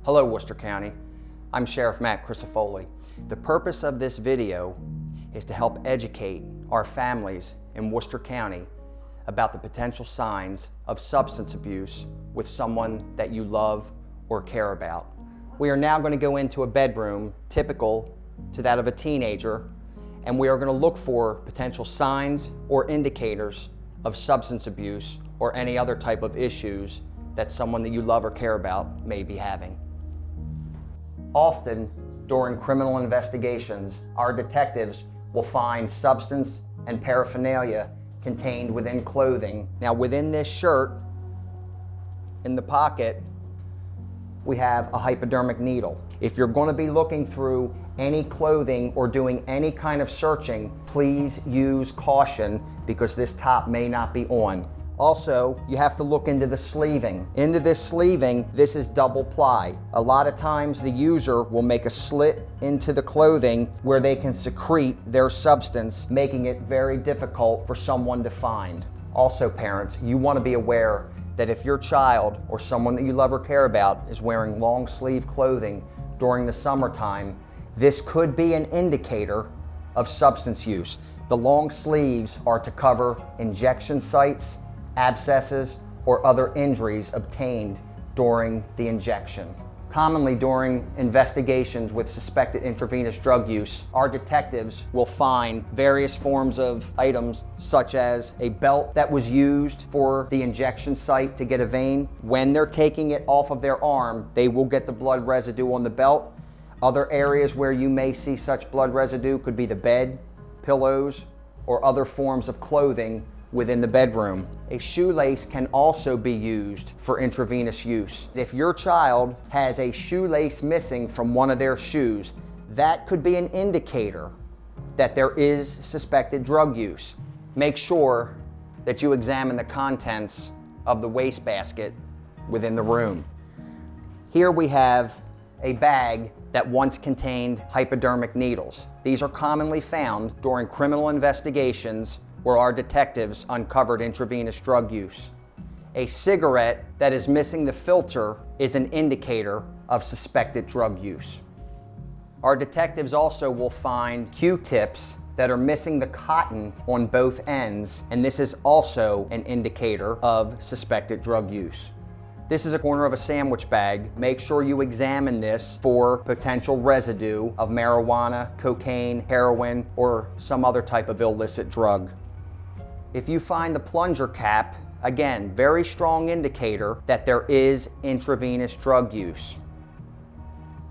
Hello Worcester County, I'm Sheriff Matt Crisafulli. The purpose of this video is to help educate our families in Worcester County about the potential signs of substance abuse with someone that you love or care about. We are now going to go into a bedroom typical to that of a teenager, and we are going to look for potential signs or indicators of substance abuse or any other type of issues that someone that you love or care about may be having. Often, during criminal investigations, our detectives will find substance and paraphernalia contained within clothing. Now, within this shirt, in the pocket, we have a hypodermic needle. If you're going to be looking through any clothing or doing any kind of searching, please use caution because this top may not be on. Also, you have to look into the sleeving. Into this sleeving, this is double ply. A lot of times the user will make a slit into the clothing where they can secrete their substance, making it very difficult for someone to find. Also, parents, you want to be aware that if your child or someone that you love or care about is wearing long sleeve clothing during the summertime, this could be an indicator of substance use. The long sleeves are to cover injection sites, abscesses, or other injuries obtained during the injection. Commonly during investigations with suspected intravenous drug use, our detectives will find various forms of items such as a belt that was used for the injection site to get a vein. When they're taking it off of their arm, they will get the blood residue on the belt. Other areas where you may see such blood residue could be the bed, pillows, or other forms of clothing within the bedroom. A shoelace can also be used for intravenous use. If your child has a shoelace missing from one of their shoes, that could be an indicator that there is suspected drug use. Make sure that you examine the contents of the wastebasket within the room. Here we have a bag that once contained hypodermic needles. These are commonly found during criminal investigations where our detectives uncovered intravenous drug use. A cigarette that is missing the filter is an indicator of suspected drug use. Our detectives also will find Q-tips that are missing the cotton on both ends, and this is also an indicator of suspected drug use. This is a corner of a sandwich bag. Make sure you examine this for potential residue of marijuana, cocaine, heroin, or some other type of illicit drug. If you find the plunger cap, again, very strong indicator that there is intravenous drug use.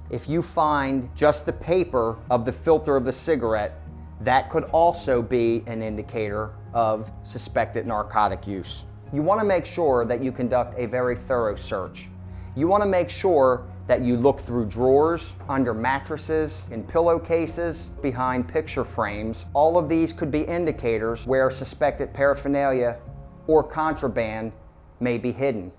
If you find just the paper of the filter of the cigarette, that could also be an indicator of suspected narcotic use. You want to make sure that you conduct a very thorough search. You want to make sure that you look through drawers, under mattresses, in pillowcases, behind picture frames. All of these could be indicators where suspected paraphernalia or contraband may be hidden.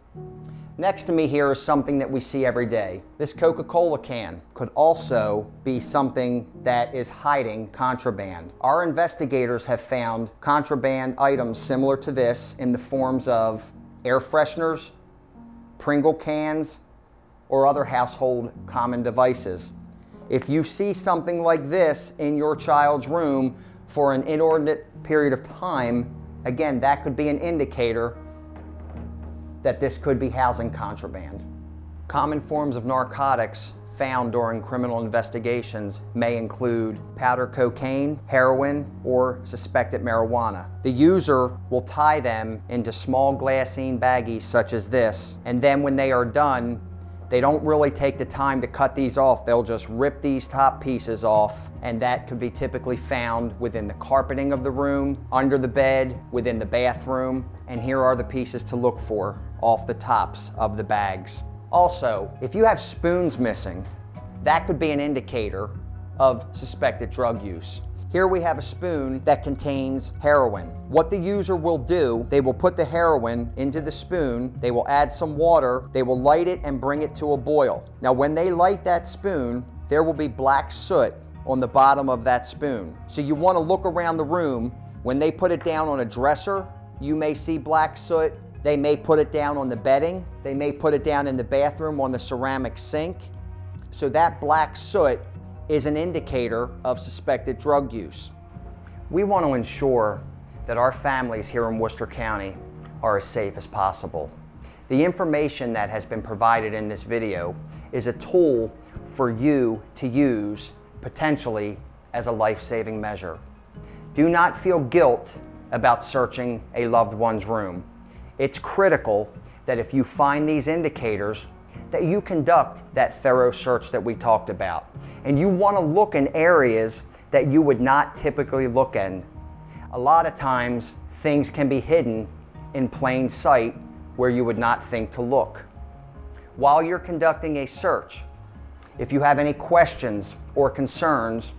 Next to me here is something that we see every day. This Coca-Cola can could also be something that is hiding contraband. Our investigators have found contraband items similar to this in the forms of air fresheners, Pringle cans, or other household common devices. If you see something like this in your child's room for an inordinate period of time, again, that could be an indicator that this could be housing contraband. Common forms of narcotics found during criminal investigations may include powder cocaine, heroin, or suspected marijuana. The user will tie them into small glassine baggies such as this, and then when they are done, they don't really take the time to cut these off. They'll just rip these top pieces off, and that could be typically found within the carpeting of the room, under the bed, within the bathroom, and here are the pieces to look for off the tops of the bags. Also, if you have spoons missing, that could be an indicator of suspected drug use. Here we have a spoon that contains heroin. What the user will do, they will put the heroin into the spoon, they will add some water, they will light it and bring it to a boil. Now when they light that spoon, there will be black soot on the bottom of that spoon. So you want to look around the room. When they put it down on a dresser, you may see black soot. They may put it down on the bedding. They may put it down in the bathroom on the ceramic sink. So that black soot is an indicator of suspected drug use. We want to ensure that our families here in Worcester County are as safe as possible. The information that has been provided in this video is a tool for you to use potentially as a life-saving measure. Do not feel guilt about searching a loved one's room. It's critical that if you find these indicators, that you conduct that thorough search that we talked about. And you want to look in areas that you would not typically look in. A lot of times, things can be hidden in plain sight where you would not think to look. While you're conducting a search, if you have any questions or concerns,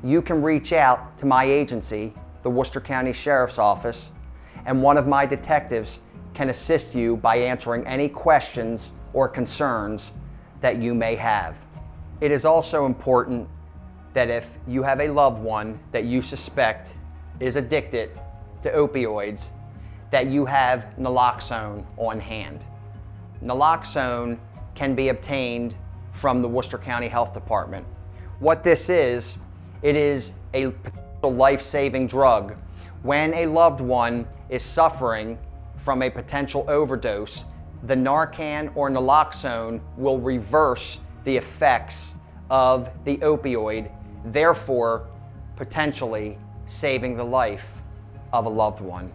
you can reach out to my agency, the Worcester County Sheriff's Office, and one of my detectives can assist you by answering any questions or concerns that you may have. It is also important that if you have a loved one that you suspect is addicted to opioids, that you have naloxone on hand. Naloxone can be obtained from the Worcester County Health Department. What this is, it is a potential life-saving drug. When a loved one is suffering from a potential overdose, the Narcan or naloxone will reverse the effects of the opioid, therefore potentially saving the life of a loved one.